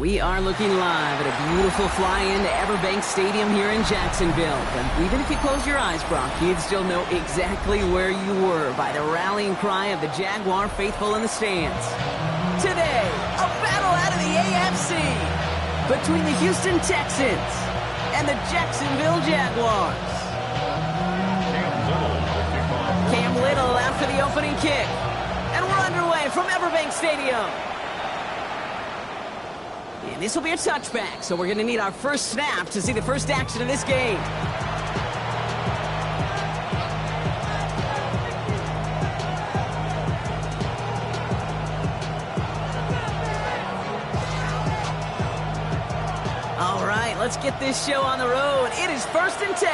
We are looking live at a beautiful fly-in to Everbank Stadium here in Jacksonville. But even if you close your eyes, Brock, you'd still know exactly where you were by the rallying cry of the Jaguar faithful in the stands. Today, a battle out of the AFC between the Houston Texans and the Jacksonville Jaguars. Cam Little after the opening kick. And we're underway from Everbank Stadium. And this will be a touchback, so we're going to need our first snap to see the first action of this game. All right, let's get this show on the road. It is 1st and 10.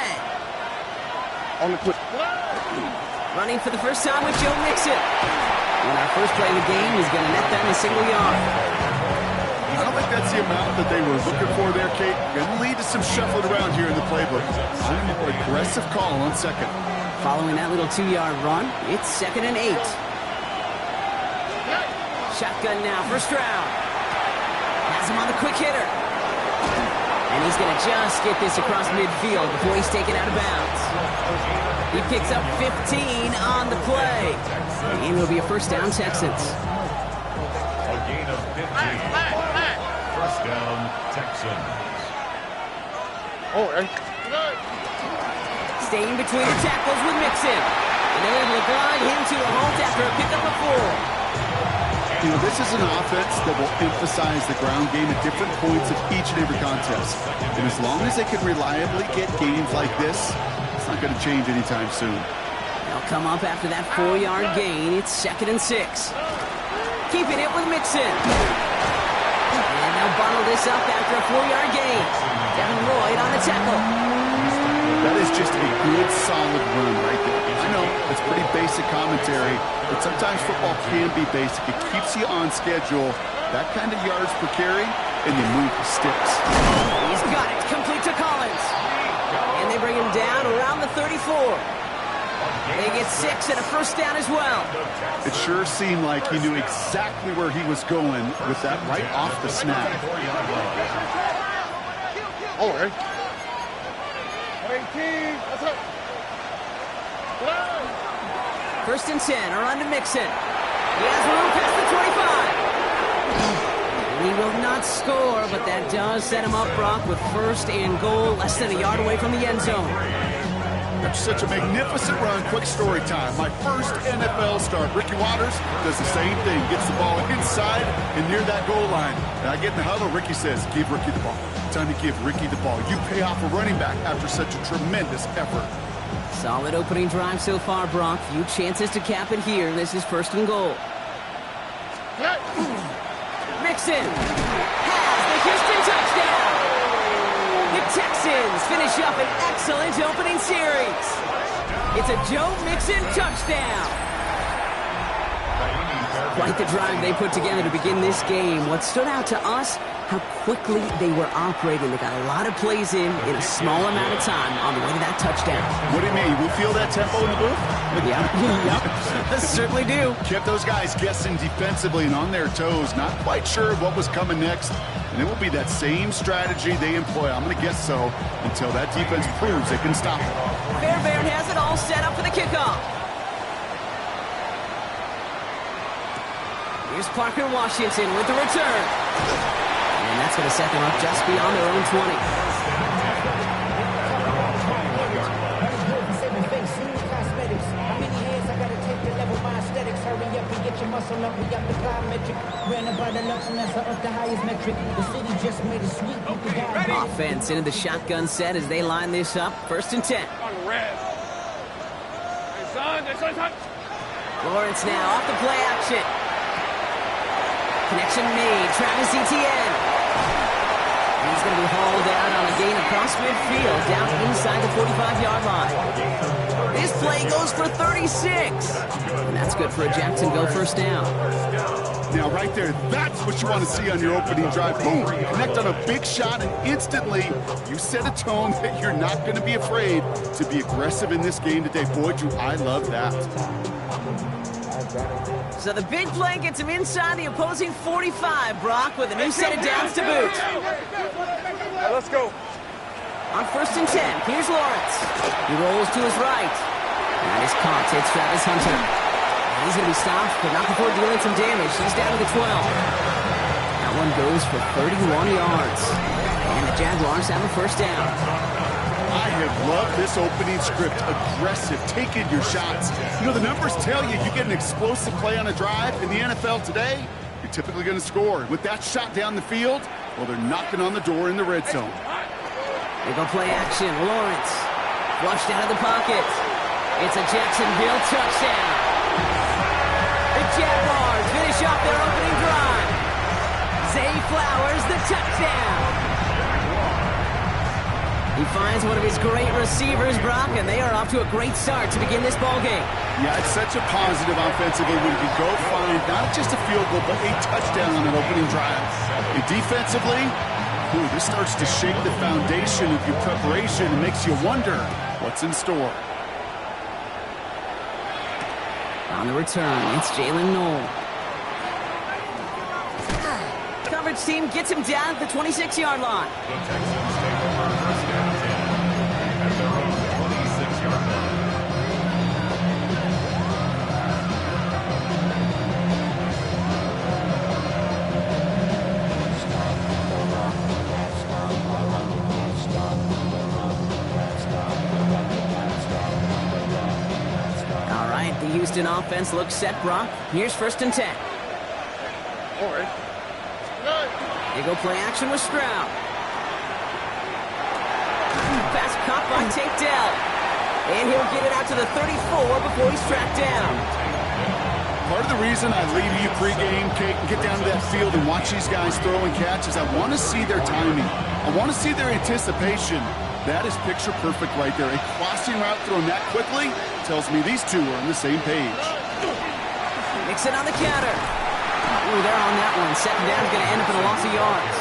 On the quick. Running for the first time with Joe Mixon. And our first play of the game is going to net them a single yard. I don't think that's the amount that they were looking for there, Kate. Going to lead to some shuffling around here in the playbook. I'm a more aggressive call on second. Following that little 2-yard run, it's 2nd and 8. Shotgun now, first round. Has him on the quick hitter. And he's going to just get this across midfield before he's taken out of bounds. He picks up 15 on the play. And it'll be a first down, Texans. A gain of 15. First down, Texans. Staying between the tackles with Mixon. And they're able to guide him to a halt after a pickup of 4. You know, this is an offense that will emphasize the ground game at different points of each and every contest. And as long as they can reliably get games like this, it's not going to change anytime soon. They'll come up after that 4-yard gain. It's 2nd and 6. Keeping it with Mixon. And they'll bundle this up after a 4-yard gain. Devin Lloyd on the tackle. That is just a good, solid run right there. I know, it's pretty basic commentary, but sometimes football can be basic. It keeps you on schedule. That kind of yards per carry, and you move the sticks. He's got it. Complete to Collins. And they bring him down around the 34. They get 6 and a first down as well. It sure seemed like he knew exactly where he was going with that right off the snap. All right. 1st and 10, or on to Mixon. He has room past the 25. He will not score, but that does set him up, Brock, with 1st and goal, less than a yard away from the end zone. That's such a magnificent run. Quick story time. My first NFL start. Ricky Watters does the same thing. Gets the ball inside and near that goal line. And I get in the huddle. Ricky says, give Ricky the ball. Time to give Ricky the ball. You pay off a running back after such a tremendous effort. Solid opening drive so far, Brock. Few chances to cap it here. This is 1st and goal. Mixon has the Houston touchdown. The Texans finish up an excellent opening series. It's a Joe Mixon touchdown. Quite the drive they put together to begin this game. What stood out to us, how quickly they were operating. They got a lot of plays in a small amount of time on the way to that touchdown. What do you mean? We feel that tempo in the booth? Yep. Certainly do. Kept those guys guessing defensively and on their toes, not quite sure what was coming next. And it will be that same strategy they employ. I'm going to guess so until that defense proves they can stop it. Fairbairn has it all set up for the kickoff. Here's Parker Washington with the return. And that's going to set them up just beyond their own 20. Offense into the shotgun set as they line this up. 1st and 10. Lawrence now off the play action. Connection made. Travis Etienne. He's going to be hauled out on a gain across midfield, down inside the 45-yard line. This play goes for 36. And that's good for a Jacksonville first down. Now, right there, that's what you want to see on your opening drive. Boom, connect on a big shot, and instantly you set a tone that you're not going to be afraid to be aggressive in this game today. Boy, do I love that. So the big play gets him inside the opposing 45, Brock, with a new set of downs to boot. Let's go. On 1st and 10, here's Lawrence. He rolls to his right. That is caught. It's Travis Hunter. He's going to be stopped, but not before dealing some damage. He's down to the 12. That one goes for 31 yards. And the Jaguars have a first down. I have loved this opening script. Aggressive, taking your shots. You know, the numbers tell you get an explosive play on a drive. In the NFL today, you're typically going to score. With that shot down the field, well, they're knocking on the door in the red zone. They go play action. Lawrence flushed out of the pocket. It's a Jacksonville touchdown. The Jaguars finish off their opening drive. Zay Flowers, the touchdown. He finds one of his great receivers, Brock, and they are off to a great start to begin this ball game. Yeah, it's such a positive offensively when you go find not just a field goal, but a touchdown on an opening drive. And defensively, this starts to shake the foundation of your preparation and makes you wonder what's in store. On the return, it's Jalen Noel. Coverage team gets him down at the 26-yard line. The Texans take over first down 10 at their own 26-yard line. All right, the Houston offense looks set, Brock. Here's 1st and 10. All right. They go play action with Stroud. Pass caught by Tank Dell. And he'll get it out to the 34 before he's tracked down. Part of the reason I leave you pregame, Kate, and get down to that field and watch these guys throw and catch is I want to see their timing. I want to see their anticipation. That is picture perfect right there. A crossing route thrown that quickly tells me these two are on the same page. Mixon on the counter. Ooh, they're on that one. 2nd down is going to end up in a loss of yards.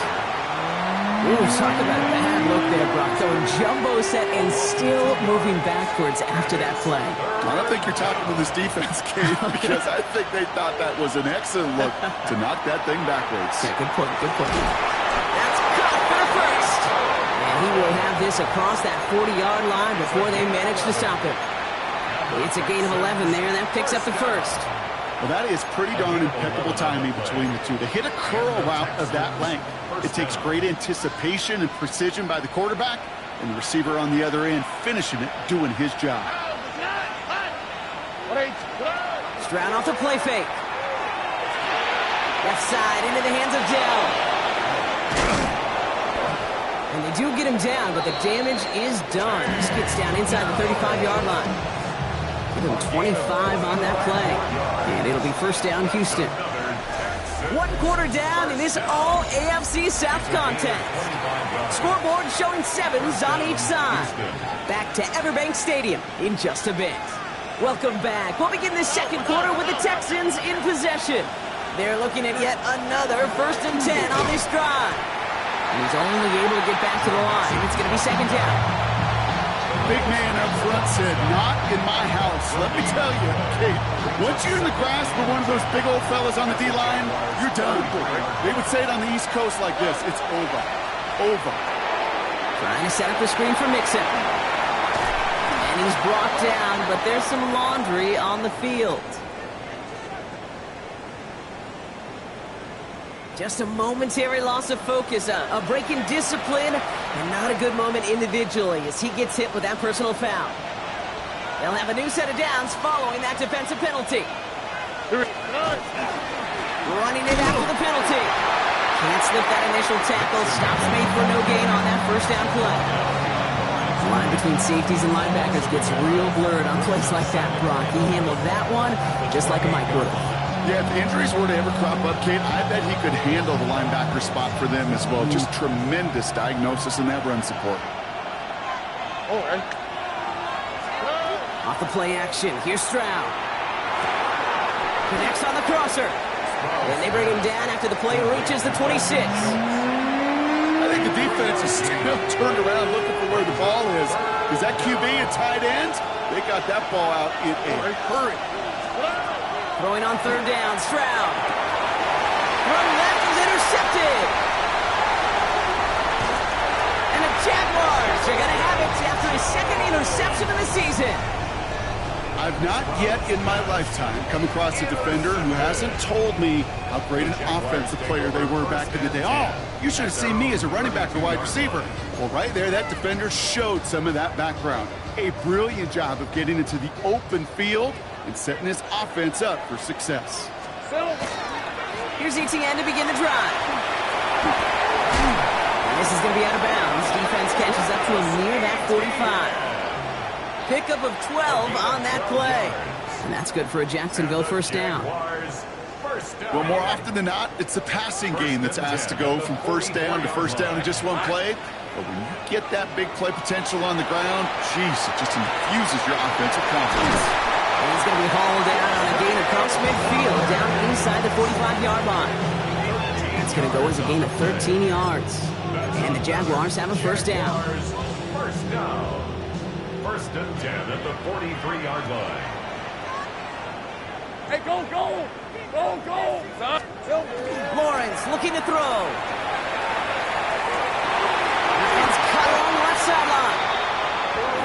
Ooh, talk about a bad look there, Brock. Throwing jumbo set and still moving backwards after that play. I don't think you're talking to this defense, Kate, because I think they thought that was an excellent look to knock that thing backwards. Yeah, good point, good point. That's caught for the first. And he will have this across that 40-yard line before they manage to stop him. It's a gain of 11 there, and that picks up the first. Well, that is pretty darn impeccable timing between the two. To hit a curl route of that length, it takes great anticipation and precision by the quarterback, and the receiver on the other end finishing it, doing his job. Stroud off the play fake. Left side into the hands of Dell. And they do get him down, but the damage is done. He gets down inside the 35-yard line. Give him 25 on that play. And it'll be first down, Houston. 1 quarter down in this all-AFC South contest. Scoreboard showing 7s on each side. Back to Everbank Stadium in just a bit. Welcome back. We'll begin the 2nd quarter with the Texans in possession. They're looking at yet another 1st and 10 on this drive. And he's only able to get back to the line. It's going to be 2nd down. Big man up front said, not in my house. Let me tell you, Kate, once you're in the grasp of one of those big old fellas on the D-line, you're done. They would say it on the East Coast like this, it's over. Over. Trying to set up the screen for Mixon. And he's brought down, but there's some laundry on the field. Just a momentary loss of focus, a break in discipline, and not a good moment individually as he gets hit with that personal foul. They'll have a new set of downs following that defensive penalty. Running it after the penalty. Can't slip that initial tackle. Stops made for no gain on that first down play. The line between safeties and linebackers gets real blurred on plays like that, Brock. He handled that one just like a Mike would have. Yeah, if injuries were to ever crop up, Kate, I bet he could handle the linebacker spot for them as well. Just tremendous diagnosis in that run support. All right. Off the play action, here's Stroud. Connects on the crosser. And they bring him down after the play reaches the 26. I think the defense is still turned around looking for where the ball is. Is that QB a tight end? They got that ball out in a hurry. Throwing on third down, Stroud. Throw left is intercepted. And the Jaguars are going to have it after his second interception of the season. I've not yet in my lifetime come across a defender who hasn't told me how great an offensive player they were back in the day. Oh, you should have seen me as a running back or wide receiver. Well, right there, that defender showed some of that background. A brilliant job of getting into the open field and setting his offense up for success. Here's ETN to begin the drive. And this is going to be out of bounds. Defense catches up to him near that 45. Pickup of 12 on that play. And that's good for a Jacksonville first down. Well, more often than not, it's the passing game that's asked to go from first down in just one play. But when you get that big play potential on the ground, geez, it just infuses your offensive confidence. And he's going to be hauled out on a gain across midfield, down inside the 45-yard line. That's going to go as a gain of 13 yards. And the Jaguars have a first down. First down. First and 10 at the 43-yard line. Hey, go, go! Go, go! Lawrence looking to throw. It's cut along the left sideline.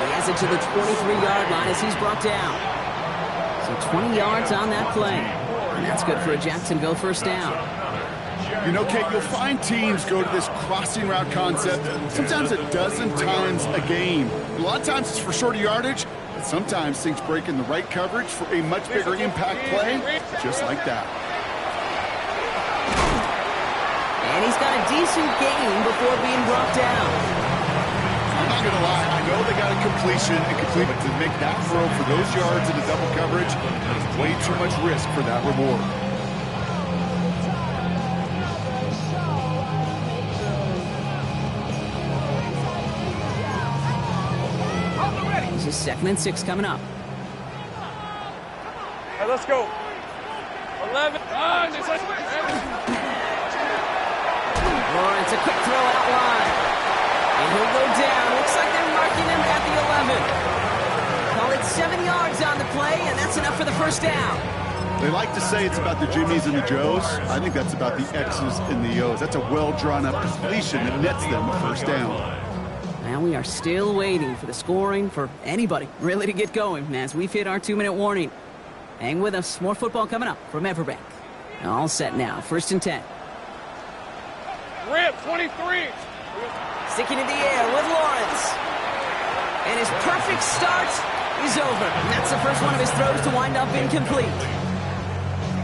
He has it to the 23-yard line as he's brought down. So 20 yards on that play. And that's good for a Jacksonville first down. You know, Kate, you'll find teams go to this crossing route concept sometimes a dozen times a game. A lot of times it's for shorter yardage, but sometimes things break in the right coverage for a much bigger impact play, just like that. And he's got a decent gain before being brought down. I'm not going to lie, I know they got a completion and complete, but to make that throw for those yards in a double coverage, there's way too much risk for that reward. This is 2nd and 6 coming up. Hey, let's go. 11. Lawrence, a quick throw out wide. And he'll go down. Looks like they're marking him at the 11. Call it 7 yards on the play, and that's enough for the first down. They like to say it's about the Jimmies and the Joes. I think that's about the X's and the O's. That's a well-drawn-up completion that nets them a first down. And we are still waiting for the scoring for anybody really to get going as we've hit our 2-minute warning. Hang with us. More football coming up from Everbank. All set now. 1st and 10. Rip, 23. Sticking in the air with Lawrence. And his perfect start is over. And that's the first one of his throws to wind up incomplete.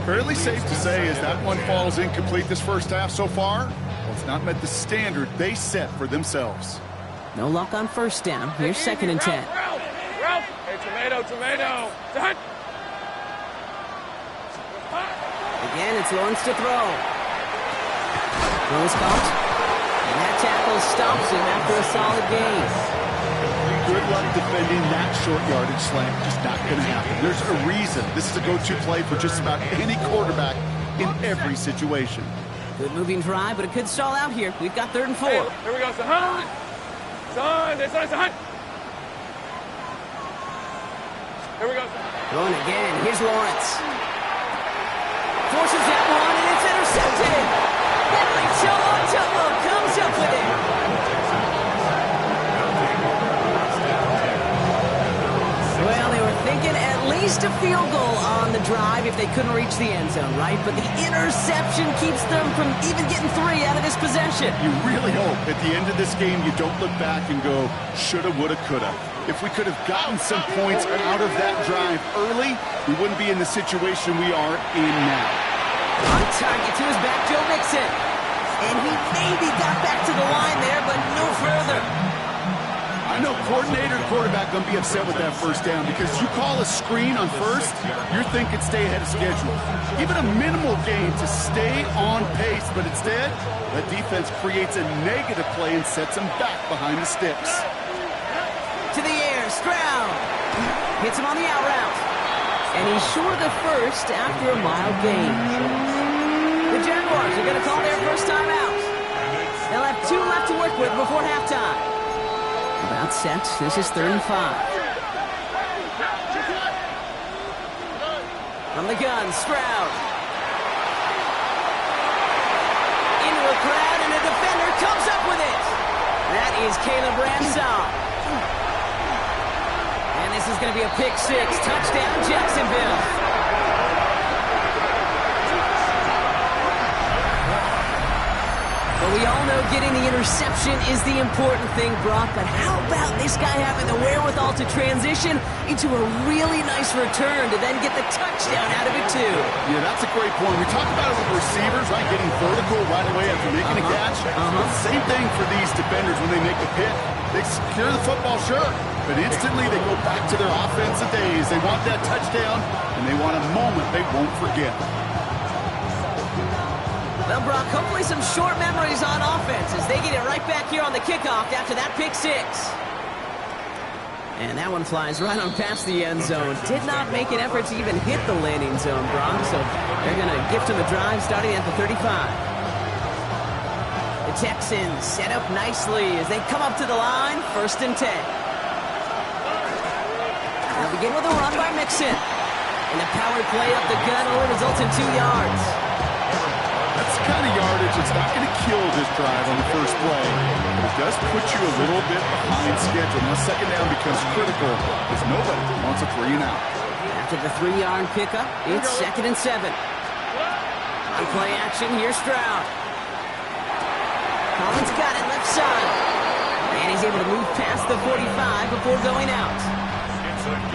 Fairly safe to say as that one falls incomplete this first half so far, well, it's not met the standard they set for themselves. No luck on first down. Here's 2nd and 10. Ralph. Hey, tomato. Done. Again, it's Lawrence to throw. Throw is caught. And that tackle stops him after a solid gain. Good luck defending that short yardage slant. Just not going to happen. There's a reason. This is a go-to play for just about any quarterback in every situation. Good moving drive, but it could stall out here. We've got 3rd and 4. Hey, here we go, Son. Son. Here we go. Throwing again. Here's Lawrence. Forces that one, and it's intercepted. Henry To'o comes up with it. Well, they were thinking at least a field goal on the drive if they couldn't reach the end zone, right? But the interception keeps them from even getting 3 out of this possession. You really hope at the end of this game you don't look back and go, shoulda, woulda, coulda. If we could have gotten some points out of that drive early, we wouldn't be in the situation we are in now. On target to his back, Joe Mixon. And he maybe got back to the line there, but no further. I know coordinator and quarterback going to be upset with that first down because you call a screen on first, you're thinking stay ahead of schedule. Even a minimal gain to stay on pace, but instead, that defense creates a negative play and sets them back behind the sticks. To the air, Stroud. Hits him on the out route. And he's short of the first after a mild gain. The Jaguars are going to call their first time out. They'll have 2 left to work with before halftime. About set. This is 3rd and 5. From From the gun, Stroud. Into a crowd, and a defender comes up with it. That is Caleb Ransom. And this is going to be a pick six. Touchdown, Jacksonville. But we all know getting the interception is the important thing, Brock. But how about this guy having the wherewithal to transition into a really nice return to then get the touchdown out of it, too? Yeah, that's a great point. We talk about it with receivers, right, getting vertical right away after making a catch. But same thing for these defenders when they make the pick. They secure the football, sure, but instantly they go back to their offensive days. They want that touchdown, and they want a moment they won't forget. Well, Brock, hopefully some short memories on offense as they get it right back here on the kickoff after that pick six. And that one flies right on past the end zone. Did not make an effort to even hit the landing zone, Brock, so they're going to gift him a drive starting at the 35. The Texans set up nicely as they come up to the line, 1st and 10. They'll begin with a run by Mixon. And the power play up the gun only results in 2 yards. That's the kind of yardage that's not going to kill this drive on the first play. But it does put you a little bit behind schedule. Now, second down becomes critical because nobody wants a 3 and out. After the 3-yard pickup, it's 2nd and 7. On play action, here's Stroud. Collins got it left side. And he's able to move past the 45 before going out.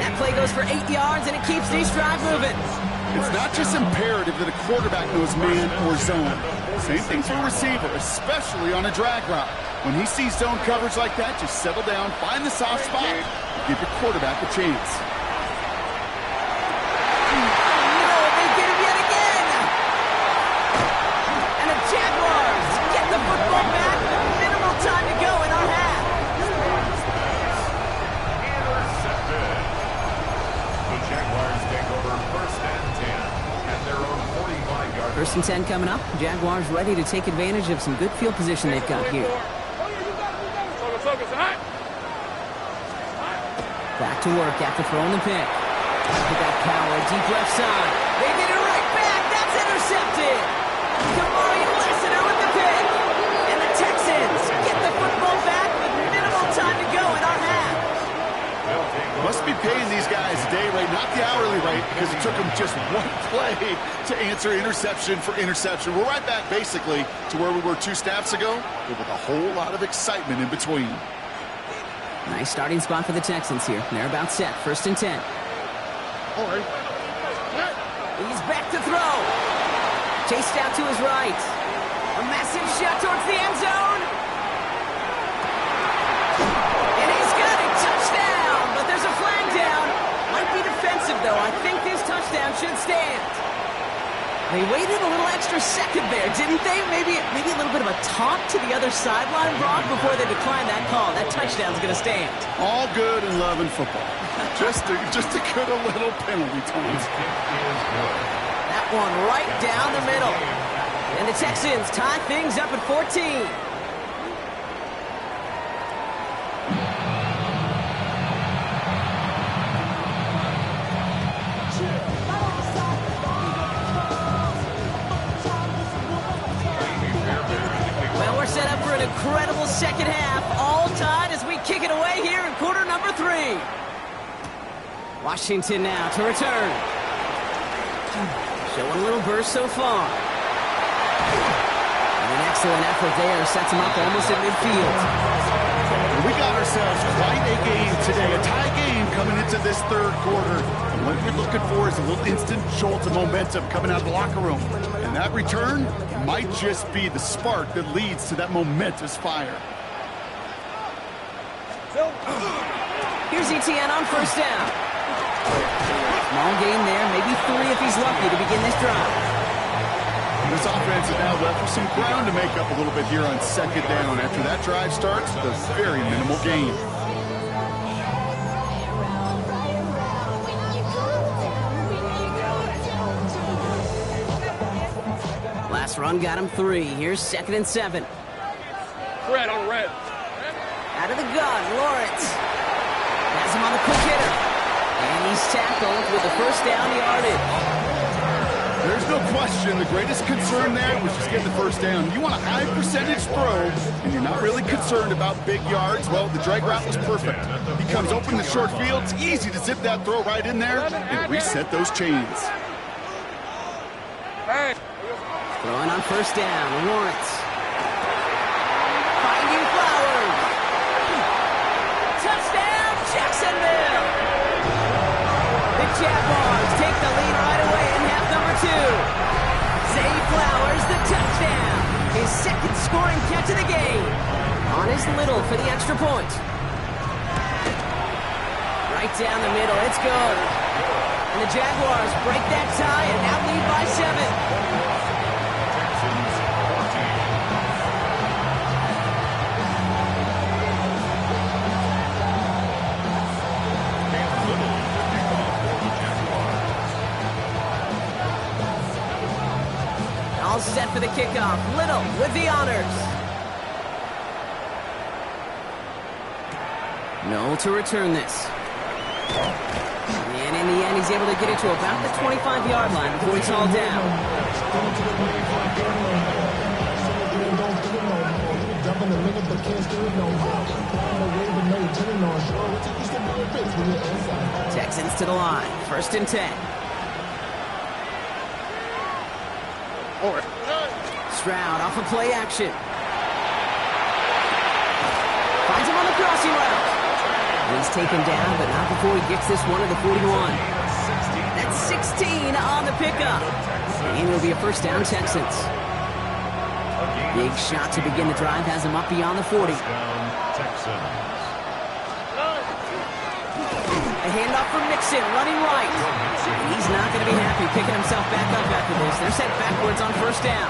That play goes for 8 yards, and it keeps this drive moving. It's not just imperative that a quarterback knows man or zone. Same thing for a receiver, especially on a drag route. When he sees zone coverage like that, just settle down, find the soft spot, and give your quarterback a chance. No, they get him yet again! And the Jaguars get the football back with minimal time to go in our half. The Jaguars take over 1st and 10 at their own 45-yard. 1st and 10 coming up. Jaguars ready to take advantage of some good field position they've got here. Back to work after throwing the pick. They got power, deep left side. They get it right back. That's intercepted. Kamari Lassiter with the pick. And the Texans get the football back with minimal time to go in our half. Must be paying these guys a day rate, not the hourly rate, because it took them just one play to answer interception for interception. We're right back, basically, to where we were 2 snaps ago, but with a whole lot of excitement in between. Nice starting spot for the Texans here. They're about set. 1st and 10. He's back to throw. Chased out to his right. A massive shot towards the end zone. And he's got it. Touchdown. But there's a flag down. Might be defensive, though. I think this touchdown should stand. They waited a little extra second there, didn't they? Maybe a little bit of a taunt to the other sideline, Brock, before they declined that call. That touchdown's going to stand. All good in love and football. just a good little penalty, Tony. That one right down the middle. And the Texans tie things up at 14. Incredible second half, all tied as we kick it away here in quarter number 3. Washington now to return. Showing a little burst so far. And an excellent effort there sets him up almost at midfield. We got ourselves quite a game today, a tie game coming into this 3rd quarter. And what we're looking for is a little instant jolt of momentum coming out of the locker room. And that return might just be the spark that leads to that momentous fire. Here's Etienne on 1st down. Small gain there, maybe 3 if he's lucky to begin this drive. This offense is now left with some ground to make up a little bit here on 2nd down. After that drive starts, with a very minimal gain. Last run got him 3. Here's 2nd and 7. Red on red. Out of the gun, Lawrence. Has him on the quick hitter. And he's tackled with the 1st down yardage. There's no question the greatest concern there was just getting the first down. You want a high percentage throw, and you're not really concerned about big yards. Well, the drag route was perfect. He comes open in the short field. It's easy to zip that throw right in there and reset those chains. Throwing on first down, Lawrence. Finding Flowers. Touchdown, Jacksonville! The Jaguars take the lead right away in half number 2. Zay Flowers, the touchdown. His second scoring catch of the game. On his Little for the extra point. Right down the middle, it's good. And the Jaguars break that tie and now lead by 7. All set for the kickoff. Little with the honors. Noel to return this. And in the end, he's able to get it to about the 25-yard line before he's hauled down. Texans to the line. 1st and 10. Stroud off of play action. Finds him on the crossing route. He's taken down, but not before he gets this one to the 41. That's 16 on the pickup. And it'll be a first down, Texans. Big shot to begin the drive has him up beyond the 40. A handoff from Mixon, running right. And he's not going to be happy picking himself back up after this. They're set backwards on first down.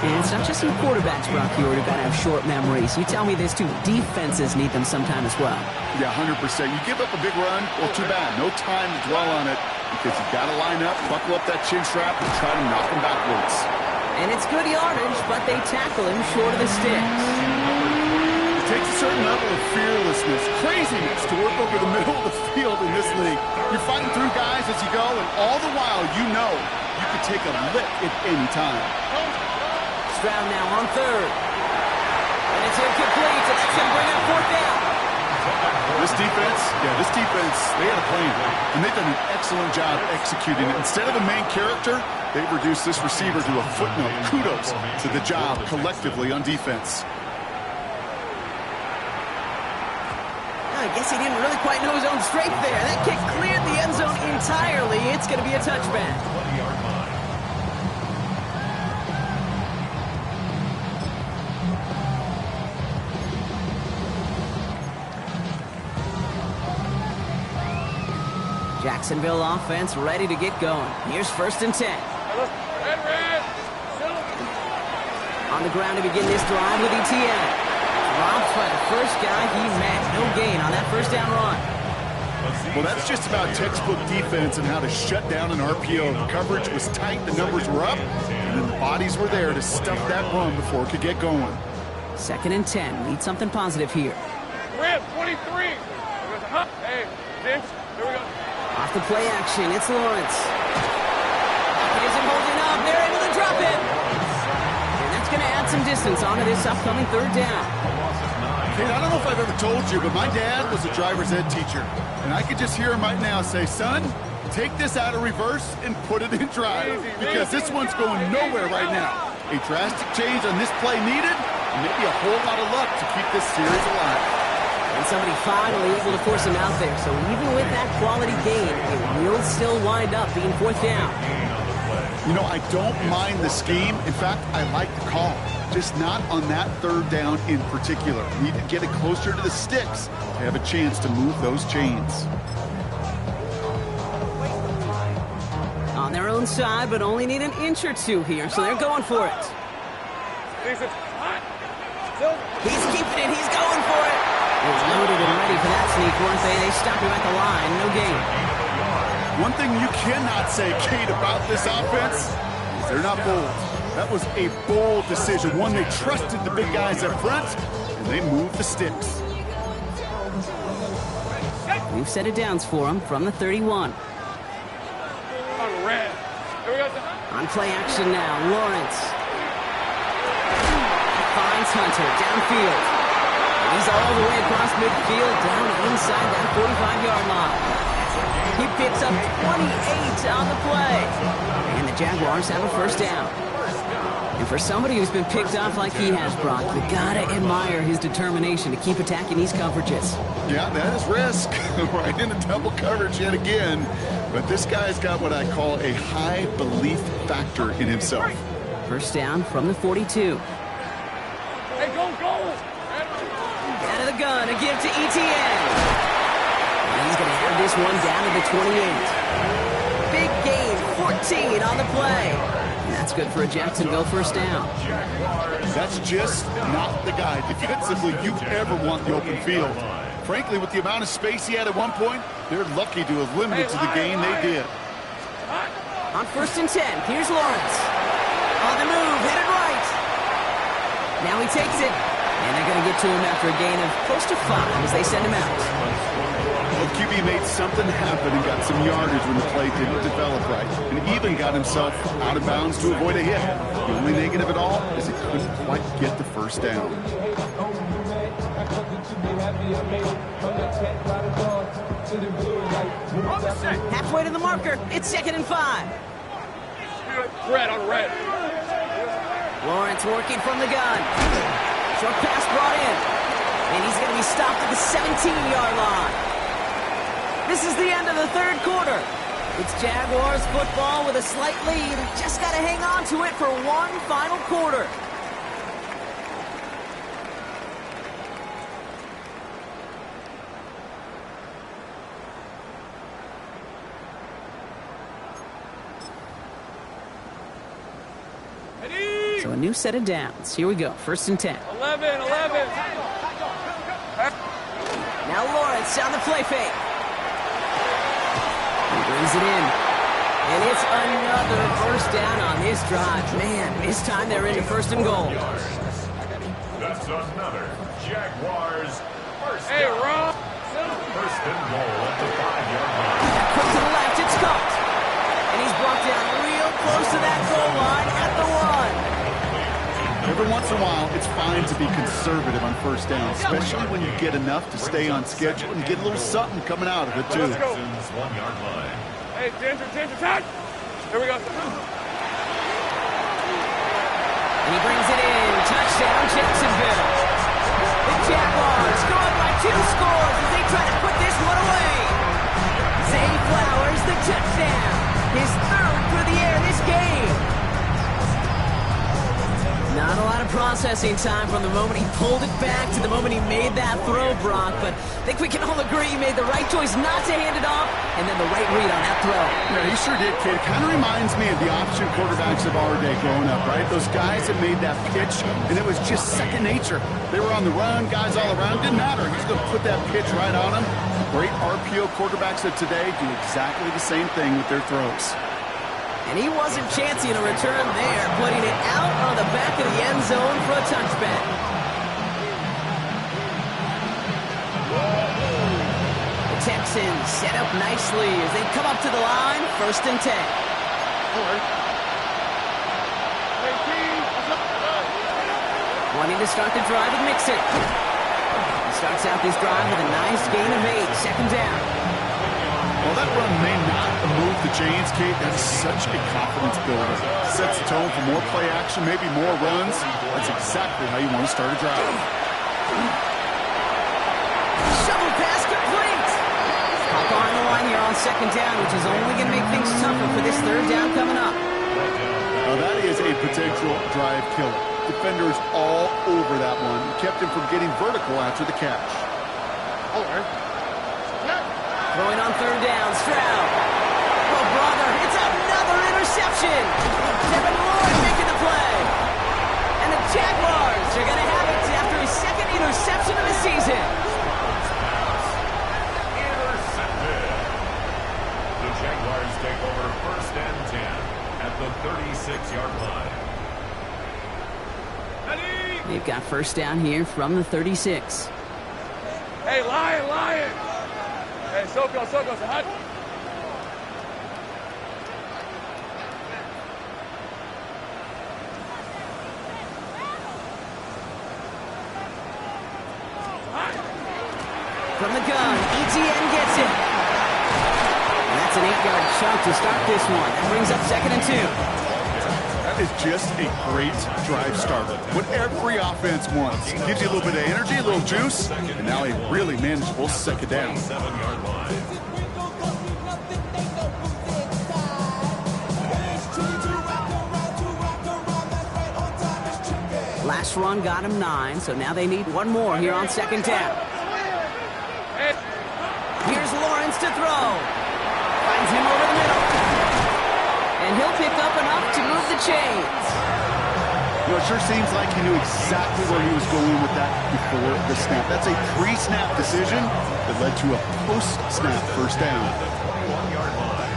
And it's not just some quarterbacks, Rocky, who got to have short memories. You tell me this too. Defenses need them sometime as well. Yeah, 100%. You give up a big run, well, too bad. No time to dwell on it because you've got to line up, buckle up that chin strap, and try to knock him backwards. And it's good yardage, but they tackle him short of the sticks. It takes a certain level of fearlessness, craziness to work over the middle of the field in this league. You're fighting through guys as you go, and all the while you know you can take a lick at any time. Stroud now on 3rd. And it's incomplete. It's going to bring up 4th down. This defense, they had a plan. And they've done an excellent job executing it. Instead of a main character, they've reduced this receiver to a footnote. Kudos to the job collectively on defense. I guess he didn't really quite know his own strength there. That kick cleared the end zone entirely. It's going to be a touchback. Jacksonville offense ready to get going. Here's 1st and 10. On the ground to begin this drive with Etienne. Drops by the first guy he met. No gain on that first down run. Well, that's just about textbook defense and how to shut down an RPO. The coverage was tight, the numbers were up, and then the bodies were there to stuff that run before it could get going. 2nd and 10. Need something positive here. Red 23. Hey, James, here we go. Off the play action, it's Lawrence. He isn't holding up. They're able to drop it. And that's going to add some distance onto this upcoming 3rd down. Hey, I don't know if I've ever told you, but my dad was a driver's ed teacher. And I could just hear him right now say, son, take this out of reverse and put it in drive. Because this one's going nowhere right now. A drastic change on this play needed, and maybe a whole lot of luck to keep this series alive. And somebody finally able to force him out there. So even with that quality gain, it will still wind up being 4th down. You know, I don't mind the scheme. In fact, I like the call. Just not on that 3rd down in particular. Need to get it closer to the sticks to have a chance to move those chains. On their own side, but only need an inch or two here. So they're going for it. He's keeping it. He's going for it. He was loaded and ready for that sneak, weren't they? They stopped him at the line. No gain. One thing you cannot say, Kate, about this offense is they're not bold. That was a bold decision, one they trusted the big guys up front, and they moved the sticks. We've set it downs for him from the 31. On red. Here Here we go. On play action now, Lawrence. Finds Hunter downfield. And he's all the way across midfield, down inside that 45-yard line. He picks up 28 on the play. And the Jaguars have a first down. And for somebody who's been picked off like he has, Brock, you gotta admire his determination to keep attacking these coverages. Yeah, that is risk. Right into double coverage yet again. But this guy's got what I call a high belief factor in himself. First down from the 42. Hey, go! Out of the gun, a give to Etienne. And he's going to have this one down to the 28. Big gain, 14 on the play. And that's good for a Jacksonville first down. That's just not the guy defensively you ever want the open field. Frankly, with the amount of space he had at one point, they're lucky to have limited to the game they did. On first and 10, here's Lawrence. On the move, hit it right. Now he takes it. And they're going to get to him after a gain of close to 5 as they send him out. Well, QB made something happen and got some yardage when the play didn't develop right. And even got himself out of bounds to avoid a hit. The only negative at all is he couldn't quite get the first down. Halfway to the marker. It's 2nd and 5. Red on red. Lawrence working from the gun. Short pass brought in. And he's going to be stopped at the 17-yard line. This is the end of the third quarter. It's Jaguars football with a slight lead. Just got to hang on to it for one final quarter. So a new set of downs. Here we go. First and 10. 11. Now Lawrence on the play fake. He brings it in. And it's another first down on this drive. Man, this time they're into first and goal. That's another Jaguars first Hey, down. Rob. First and goal at the 5-yard line. Quick to the left, it's caught. And he's brought down real close to that goal line at the 1. Every once in a while, it's fine to be conservative on first down, especially when you get enough to stay on schedule and get a little something coming out of it, too. Let's go. Texans 1-yard line. Hey, Ginger, touch. Here we go. And he brings it in. Touchdown, Jacksonville. The Jaguars go up by 2 scores as they try to put this one away. Zay Flowers, the touchdown. His 3rd for the air this game. Not a lot of processing time from the moment he pulled it back to the moment he made that throw, Brock. But I think we can all agree he made the right choice not to hand it off and then the right read on that throw. Yeah, he sure did, kid. Kind of reminds me of the option quarterbacks of our day growing up, right? Those guys that made that pitch, and it was just second nature. They were on the run, guys all around. Didn't matter. He's going to put that pitch right on them. Great RPO quarterbacks of today do exactly the same thing with their throws. And he wasn't chancing a return there, putting it out on the back of the end zone for a touchback. The Texans set up nicely as they come up to the line, first and 10. Wanting to start the drive with Mixon. He starts out this drive with a nice gain of 8, second down. Well, that run may not have moved the chains, Kate. That's such a confidence builder. Sets the tone for more play action, maybe more runs. That's exactly how you want to start a drive. Shovel pass complete. Hop on the line here on second down, which is only going to make things tougher for this third down coming up. Now, that is a potential drive killer. Defenders all over that one. Kept him from getting vertical after the catch. Throwing on third down, Stroud. Oh, brother, it's another interception. Devin Lloyd making the play. And the Jaguars are going to have it after his 2nd interception of the season. Intercepted. The Jaguars take over first and 10 at the 36-yard line. They've got first down here from the 36. Hey, Lion. Hey, Soko, hot. From the gun, ETN gets it. And that's an 8-yard chunk to start this one. That brings up 2nd and 2. That is just a great drive starter. What every offense wants. Gives you a little bit of energy, a little juice, and now a really manageable 2nd down. 7-yard line. Last run got him 9, so now they need one more here on 2nd down. Here's Lawrence to throw. Finds him over the middle. And he'll pick up enough to move the chains. You know, it sure seems like he knew exactly where he was going with that before the snap. That's a pre-snap decision that led to a post-snap 1st down. 21-yard line.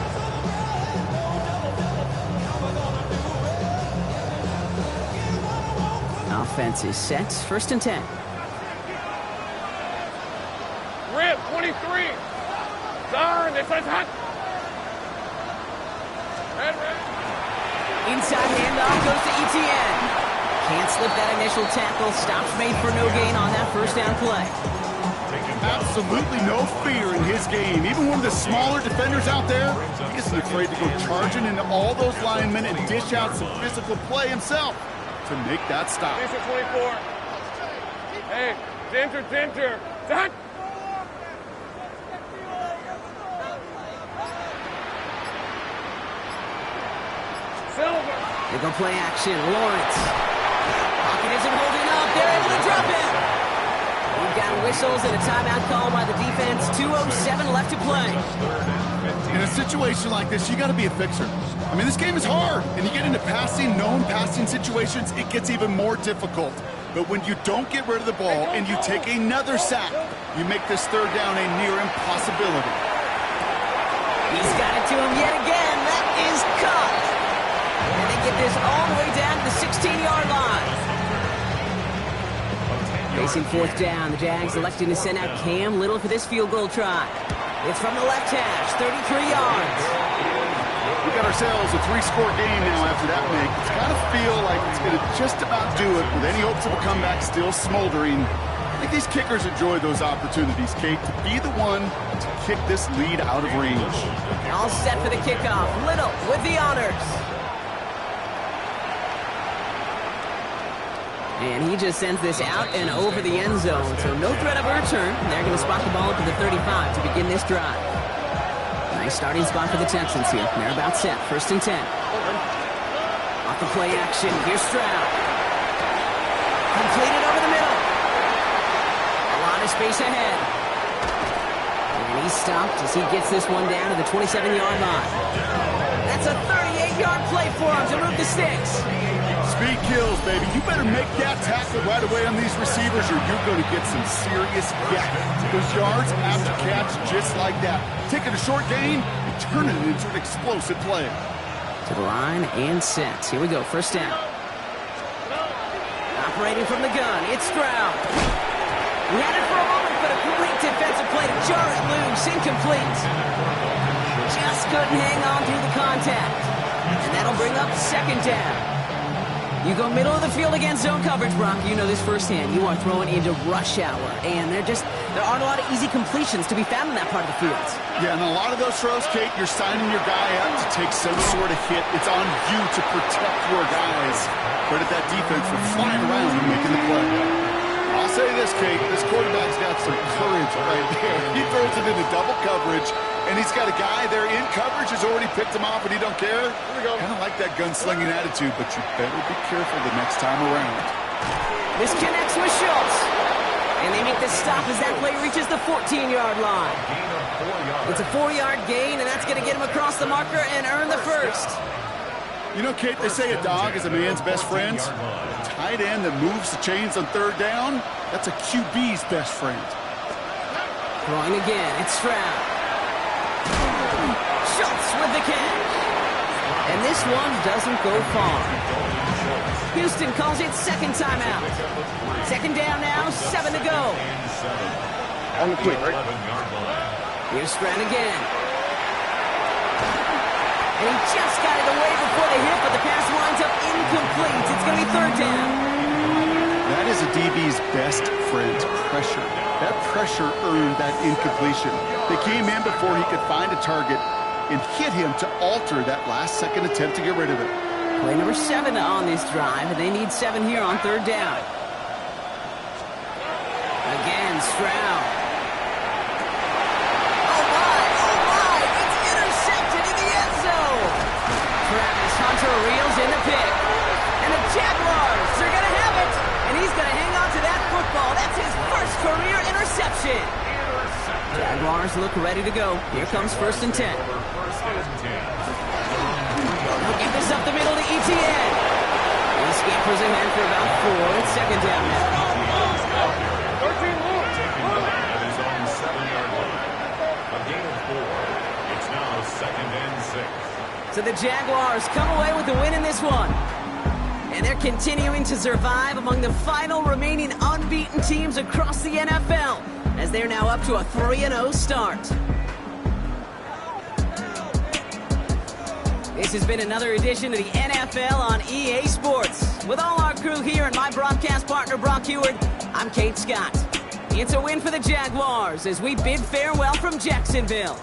Offense is set. 1st and 10. Rip, 23. Darn, this is hot. Red. Inside handoff goes to ETN. Can't slip that initial tackle. Stops made for no gain on that 1st down play. Absolutely no fear in his game. Even one of the smaller defenders out there, he isn't afraid to go charging into all those linemen and dish out some physical play himself to make that stop. This is 24. Hey, Dinter. Done. Silver. They go play action. Lawrence. Pocket isn't holding up. They're able to drop him. We've got whistles and a timeout call by the defense. 2:07 left to play. In a situation like this, you got to be a fixer. I mean, this game is hard, and you get into known passing situations, it gets even more difficult. But when you don't get rid of the ball and you take another sack, you make this 3rd down a near impossibility. He's got it to him yet again. That is caught. And they get this all the way down to the 16-yard line. Facing 4th down, the Jags electing to send out Cam Little for this field goal try. It's from the left hash, 33 yards. We got ourselves a 3-score game now after that make. It's got to feel like it's going to just about do it with any hopes of a comeback still smoldering. I think these kickers enjoy those opportunities, Kate, to be the one to kick this lead out of range. All set for the kickoff. Little with the honors. And he just sends this out and over the end zone, so no threat of a return. They're going to spot the ball up to the 35 to begin this drive. Nice starting spot for the Texans here. They're about set. 1st and 10. Off the play action. Here's Stroud. Completed over the middle. A lot of space ahead. And he's stopped as he gets this one down to the 27-yard line. That's a 38-yard play for him to move the sticks. Speed kills, baby. You better make that tackle right away on these receivers or you're going to get some serious yak. Those yards after catch just like that. Taking a short gain and turning it into an explosive play. To the line and set. Here we go. 1st down. Operating from the gun. It's Stroud. He had it for a moment, but a great defensive play to jar it loose. Incomplete. Just couldn't hang on through the contact. And that'll bring up 2nd down. You go middle of the field against zone coverage, Brock. You know this firsthand. You are throwing into rush hour, and there aren't a lot of easy completions to be found in that part of the field. Yeah, and a lot of those throws, Kate, you're signing your guy up to take some sort of hit. It's on you to protect your guys. Credit that defense for flying around and making the play. I'll say this, Kate, this quarterback's got some courage right there. He throws it into double coverage, and he's got a guy there in coverage who's already picked him off, and he don't care. Kind of like that gunslinging attitude, but you better be careful the next time around. This connects with Schultz. And they make the stop as that play reaches the 14-yard line. It's a 4-yard gain, and that's going to get him across the marker and earn the 1st. You know, Kate, they say a dog is a man's best friend. A tight end that moves the chains on 3rd down, that's a QB's best friend. Throwing again, it's Stroud. Schultz with the catch. And this one doesn't go far. Houston calls it 2nd timeout. 2nd down now, 7 to go. On the quick, right? Here's Stroud again. And he just got it away before the hit, but the pass winds up incomplete. It's going to be 3rd down. That is is a DB's best friend, pressure. That pressure earned that incompletion. They came in before he could find a target and hit him to alter that last-second attempt to get rid of it. Play number 7 on this drive, and they need 7 here on 3rd down. Again, Stroud. Oh my, it's intercepted in the end zone. Travis Hunter reels in the pick. And the Jaguars are going to have it. And he's going to hang on to that football. That's his first career interception. Jaguars look ready to go. Here comes 1st and 10. They'll give this up the middle to ETN. He scampers ahead for about 4. It's 2nd down now. At his own 7-yard line. A gain of 4. It's now 2nd and 6. So the Jaguars come away with the win in this one. And they're continuing to survive among the final remaining unbeaten teams across the NFL, as they're now up to a 3-0 start. This has been another edition of the NFL on EA Sports. With all our crew here and my broadcast partner, Brock Heward, I'm Kate Scott. It's a win for the Jaguars as we bid farewell from Jacksonville.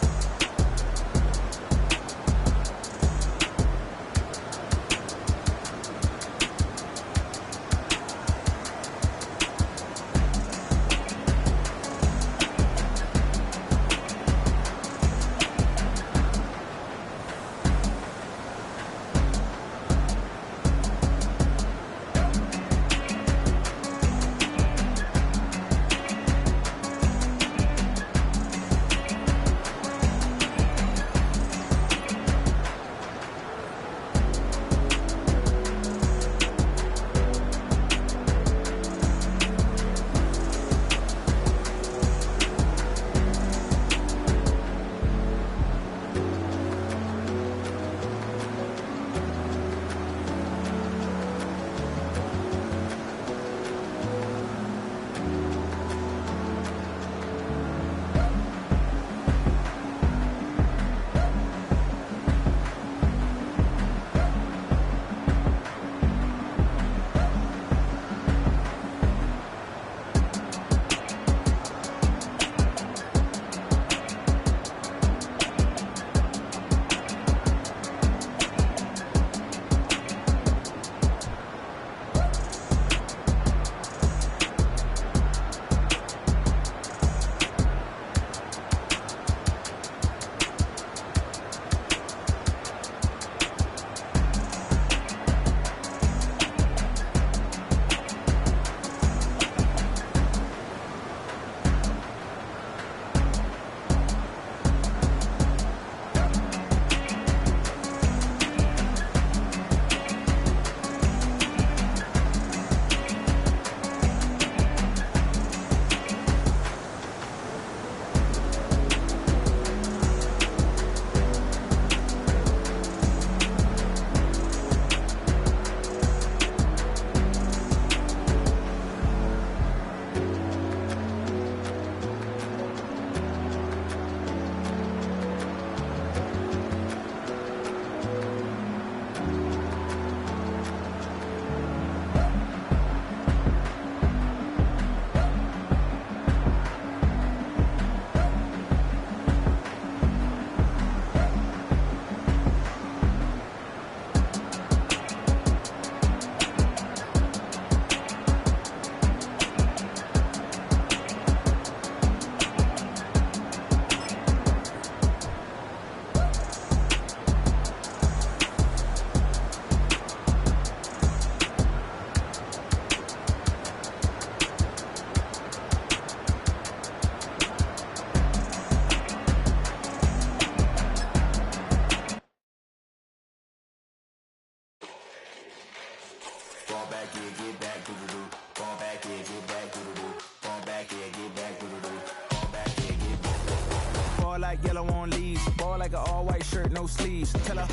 like yellow on leaves. Ball like an all-white shirt, no sleeves. Tell her,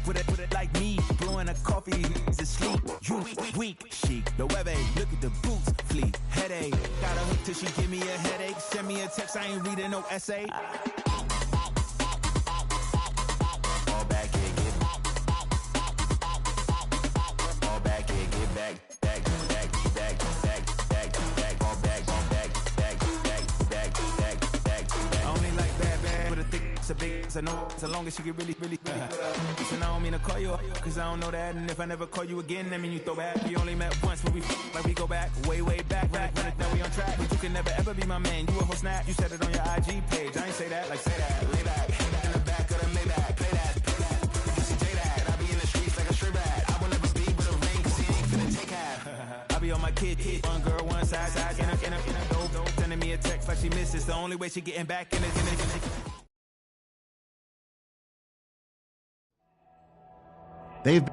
put it like me. Blowing a coffee, is asleep. You weak, chic. The web look at the boots, fleet. Headache, got a hook till she give me a headache. Send me a text, I ain't reading no essay. Fall back here, get back. Fall back here, get back. a big, I know, as long as she get really Listen, I don't mean to call you up, cause I don't know that. And if I never call you again, that mean you throw back. We only met once, but we like we go back, way back. Run it, now we on track. But you can never ever be my man. You a whole snap, you said it on your IG page. I ain't say that, like say that. Lay back, in the back of the Maybach. Play that, you see J that. I be in the streets like a stray rat. I will never be with a ring, cause he ain't finna take half. I be on my kid, one girl, one side, in a dope. Sending me a text like she misses. The only way she getting back in it. They've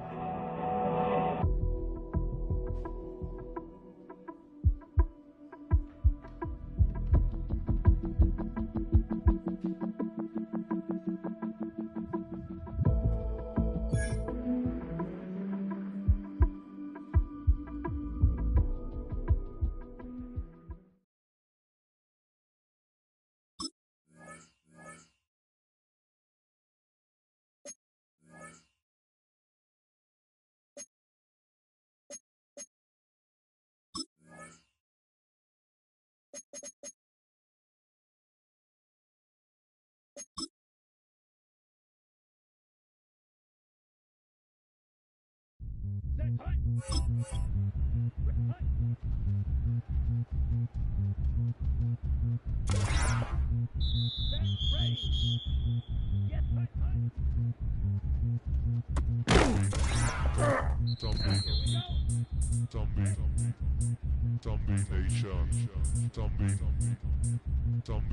Zombie Nation. Zombie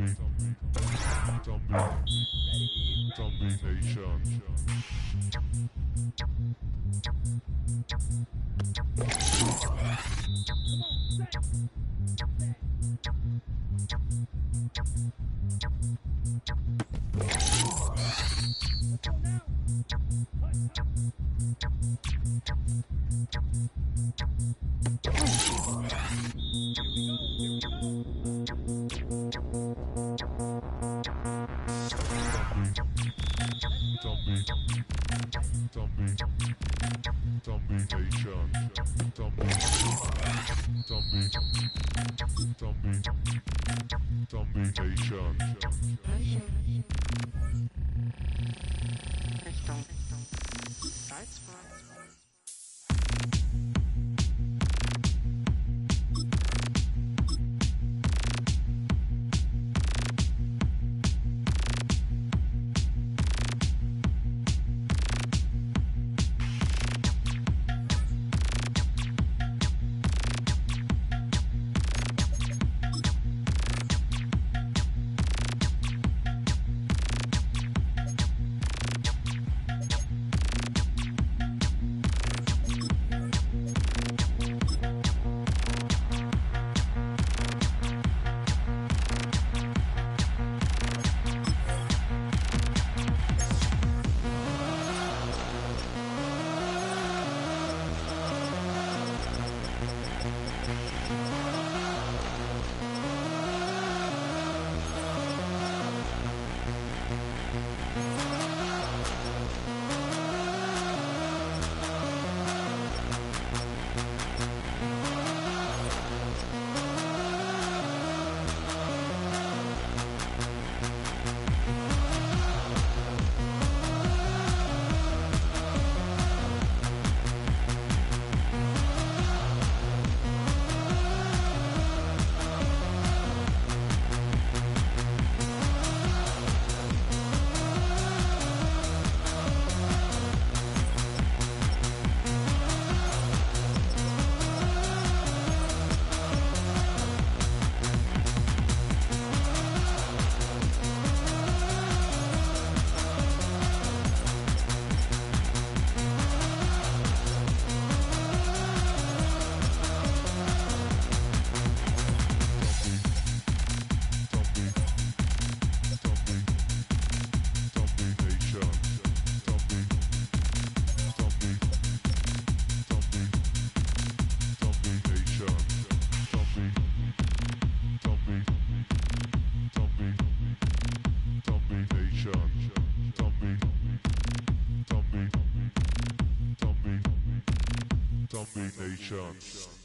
Nation. Zombie Nation.